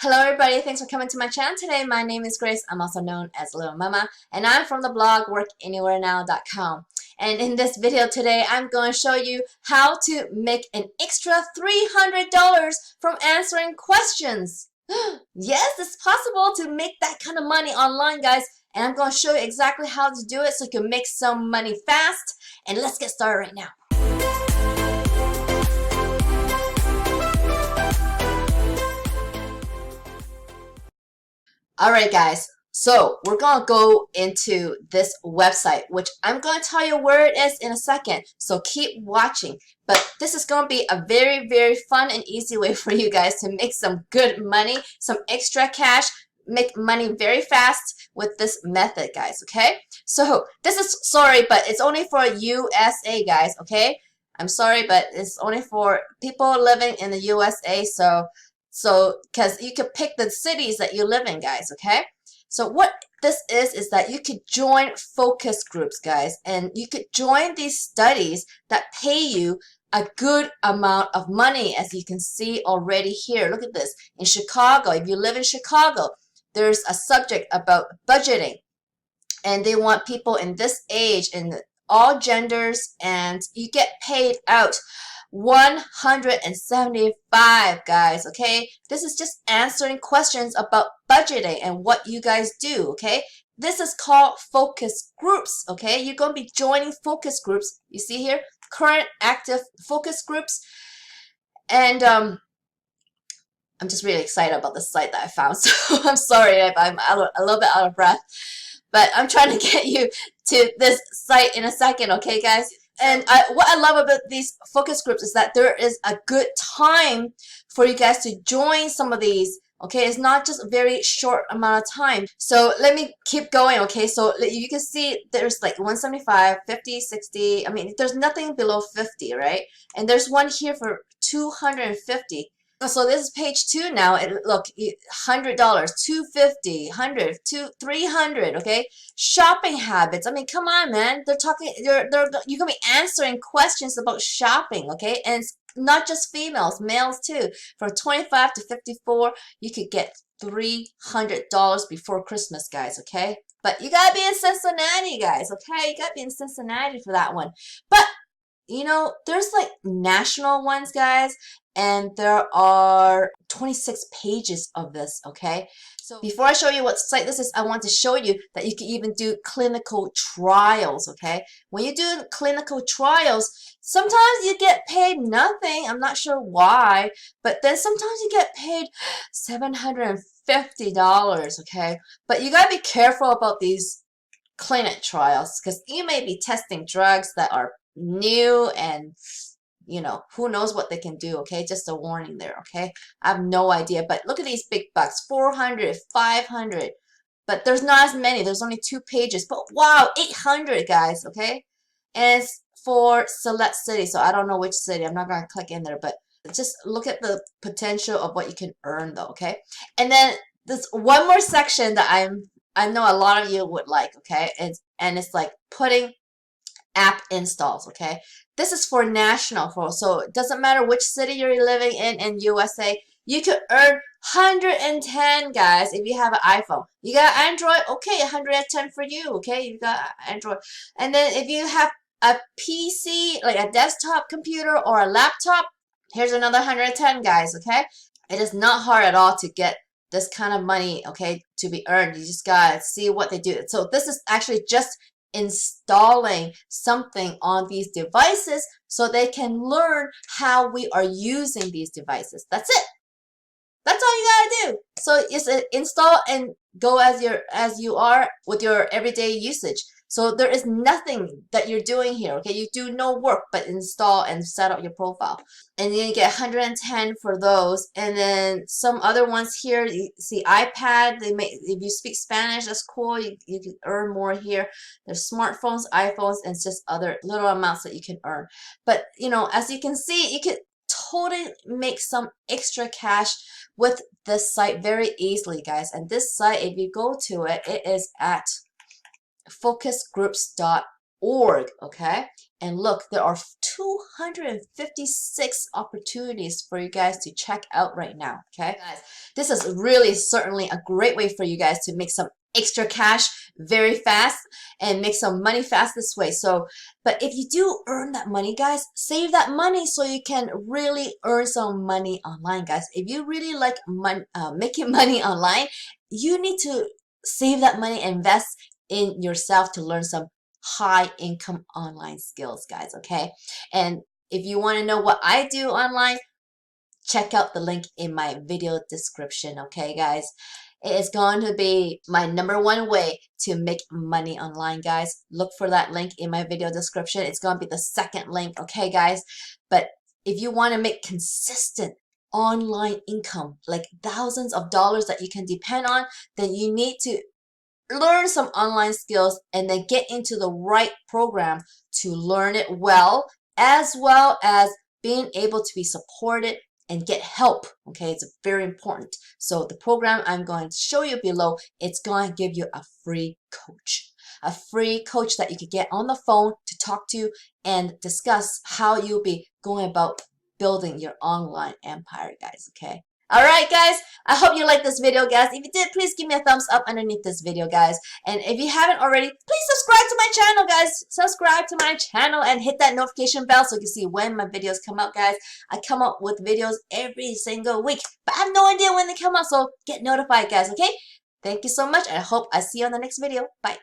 Hello everybody, thanks for coming to my channel today. My name is Grace. I'm also known as Littlemama, and I'm from the blog workanywherenow.com. And in this video today, I'm going to show you how to make an extra $300 from answering questions. Yes, it's possible to make that kind of money online, guys. And I'm going to show you exactly how to do it so you can make some money fast. And let's get started right now. Alright guys, so we're going to go into this website, which I'm going to tell you where it is in a second, so keep watching. But this is going to be a very, very fun and easy way for you guys to make some good money, some extra cash, make money very fast with this method, guys, okay? So this is, sorry, but it's only for USA, guys, okay? I'm sorry, but it's only for people living in the USA, so because you could pick the cities that you live in, guys, okay? So what this is that you could join focus groups, guys, and you could join these studies that pay you a good amount of money, as you can see already here. Look at this. In Chicago, if you live in Chicago, there's a subject about budgeting, and they want people in this age, in all genders, and you get paid out $175, guys, okay? This is just answering questions about budgeting and what you guys do, okay? This is called focus groups, okay? You're going to be joining focus groups. You see here, current active focus groups. And I'm just really excited about the site that I found. So I'm sorry if I'm a little bit out of breath, but I'm trying to get you to this site in a second, okay, guys? And what I love about these focus groups is that there is a good time for you guys to join some of these, okay? It's not just a very short amount of time. So let me keep going, okay? So you can see there's like 175, 50, 60. I mean, there's nothing below 50, right? And there's one here for 250. So this is page 2 now. Look, $100, $250, 100, 300. Okay, shopping habits. I mean, come on, man. They're talking. You're gonna be answering questions about shopping. Okay, and it's not just females, males too. From 25 to 54, you could get $300 before Christmas, guys. Okay, but you gotta be in Cincinnati, guys. Okay, you gotta be in Cincinnati for that one. But you know, there's like national ones, guys, and there are 26 pages of this, okay? So before I show you what site this is, I want to show you that you can even do clinical trials, okay? When you do clinical trials, sometimes you get paid nothing. I'm not sure why, but then sometimes you get paid $750, okay? But you gotta be careful about these clinic trials because you may be testing drugs that are new, and you know, who knows what they can do, okay? Just a warning there, okay? I have no idea, but look at these big bucks, 400, 500, but there's not as many. There's only 2 pages, but wow, 800, guys, okay? And it's for select cities, so I don't know which city. I'm not going to click in there, but just look at the potential of what you can earn though, okay? And then there's one more section that I know a lot of you would like, okay? And it's like putting app installs, okay? This is for national, so it doesn't matter which city you're living in USA. You could earn 110, guys, if you have an iPhone. You got Android, okay, 110 for you, okay? You got Android. And then if you have a PC, like a desktop computer or a laptop, here's another 110, guys, okay? It is not hard at all to get this kind of money, okay, to be earned. You just gotta see what they do. So this is actually just installing something on these devices so they can learn how we are using these devices. That's it. That's all you gotta do. So it's install and go as you are with your everyday usage. So there is nothing that you're doing here, okay? You do no work but install and set up your profile. And then you get 110 for those. And then some other ones here, you see iPad, if you speak Spanish, that's cool. You can earn more here. There's smartphones, iPhones, and it's just other little amounts that you can earn. But, you know, as you can see, you can totally make some extra cash with this site very easily, guys. And this site, if you go to it, it is at focusgroups.com. okay? And look, there are 256 opportunities for you guys to check out right now, okay? Guys, this is really certainly a great way for you guys to make some extra cash very fast and make some money fast this way. So, but if you do earn that money, guys, save that money so you can really earn some money online, guys. If you really like making money online, you need to save that money and invest in yourself to learn some high income online skills, guys, okay? And if you want to know what I do online, check out the link in my video description, okay, guys? It is going to be my #1 way to make money online, guys. Look for that link in my video description. It's going to be the second link, okay, guys? But if you want to make consistent online income, like thousands of dollars that you can depend on, then you need to learn some online skills and then get into the right program to learn it well as being able to be supported and get help, okay? It's very important. So the program I'm going to show you below, it's going to give you a free coach that you could get on the phone to talk to and discuss how you'll be going about building your online empire, guys, okay? All right, guys, I hope you liked this video, guys. If you did, please give me a thumbs up underneath this video, guys. And if you haven't already, please subscribe to my channel, guys. Subscribe to my channel and hit that notification bell so you can see when my videos come out, guys. I come up with videos every single week, but I have no idea when they come out, so get notified, guys, okay? Thank you so much, and I hope I see you on the next video. Bye.